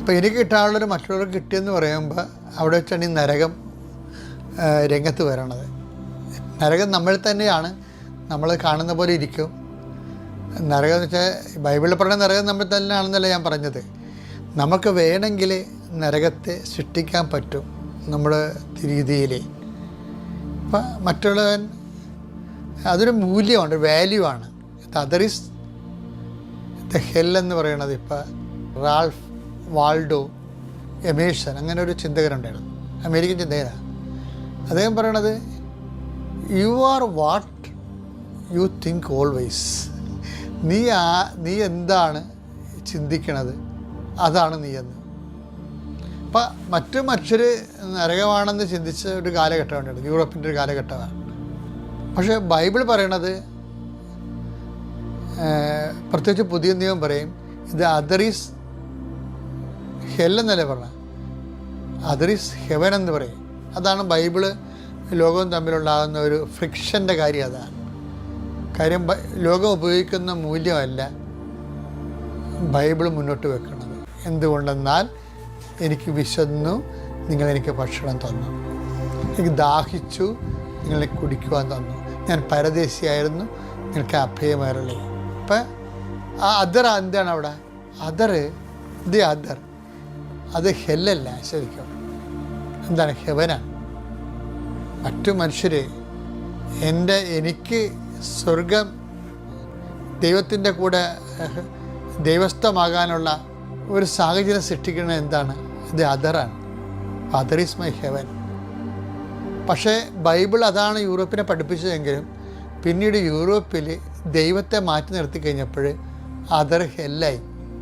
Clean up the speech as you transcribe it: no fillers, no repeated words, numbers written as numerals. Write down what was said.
അപ്പോൾ എനിക്ക് കിട്ടാനുള്ളൊരു മറ്റുള്ളവർക്ക് കിട്ടിയെന്ന് പറയുമ്പോൾ അവിടെ വെച്ചാണ് ഈ നരകം രംഗത്ത് വരണത്. നരകം നമ്മൾ തന്നെയാണ്, നമ്മൾ കാണുന്ന പോലെ ഇരിക്കും. നരകം എന്ന് വെച്ചാൽ ബൈബിളിൽ പറയുന്ന നരകം നമ്മൾ തന്നെയാണെന്നല്ല ഞാൻ പറഞ്ഞത്. നമുക്ക് വേണമെങ്കിൽ നരകത്തെ സൃഷ്ടിക്കാൻ പറ്റും നമ്മുടെ രീതിയിൽ. ഇപ്പം മറ്റുള്ളവൻ അതൊരു മൂല്യമാണ്, വാല്യൂ ആണ്. അതർ ഈസ് ദ ഹെൽ എന്ന് പറയണത്. ഇപ്പം റാൾഫ് വാൾഡോ എമേഴ്സൺ അങ്ങനെ ഒരു ചിന്തകനുണ്ടായിരുന്നു, അമേരിക്കൻ ചിന്തകനാണ്. അദ്ദേഹം പറയണത് you are what you think always. നീ എന്താണ് ചിന്തിക്കണത് അതാണ് നീ എന്ന്. അപ്പം മറ്റു മനുഷ്യർ നരകമാണെന്ന് ചിന്തിച്ച ഒരു കാലഘട്ടം ഉണ്ടായിരുന്നു, യൂറോപ്പിൻ്റെ ഒരു കാലഘട്ടമാണ്. പക്ഷേ ബൈബിൾ പറയണത്, പ്രത്യേകിച്ച് പുതിയ നിയമം പറയും, ഇത് അതർ ഈസ് ഹെൽ എന്നല്ലേ പറഞ്ഞത്, അതർ ഈസ് ഹെവൻ എന്ന് പറയും. അതാണ് ബൈബിള് ലോകവും തമ്മിലുണ്ടാകുന്ന ഒരു ഫ്രിക്ഷൻ്റെ കാര്യം. അതാണ് കാര്യം. ലോകം ഉപയോഗിക്കുന്ന മൂല്യമല്ല ബൈബിൾ മുന്നോട്ട് വെക്കുന്നത്. എന്തുകൊണ്ടെന്നാൽ എനിക്ക് വിശന്നു, നിങ്ങളെനിക്ക് ഭക്ഷണം തന്നു. എനിക്ക് ദാഹിച്ചു, നിങ്ങളെ കുടിക്കുവാൻ തന്നു. ഞാൻ പരദേശിയായിരുന്നു, നിങ്ങൾക്ക് അഭയമരളി. ഇപ്പം ആ അതർ എന്താണ് അവിടെ? ദി അതർ അത് ഹെല്ലല്ല, ശരിക്കും എന്താണ്? ഹെവനാണ്. മറ്റു മനുഷ്യർ എനിക്ക് സ്വർഗം ദൈവത്തിൻ്റെ കൂടെ ദൈവസ്ഥമാകാനുള്ള ഒരു സാഹചര്യം സൃഷ്ടിക്കുന്നത് എന്താണ്? ഇത് അതറാണ്. അതർ ഈസ് മൈ ഹെവൻ. പക്ഷേ ബൈബിൾ അതാണ് യൂറോപ്പിനെ പഠിപ്പിച്ചതെങ്കിലും പിന്നീട് യൂറോപ്പിൽ ദൈവത്തെ മാറ്റി നിർത്തി കഴിഞ്ഞപ്പോൾ അതർ ഹെല്ലായി.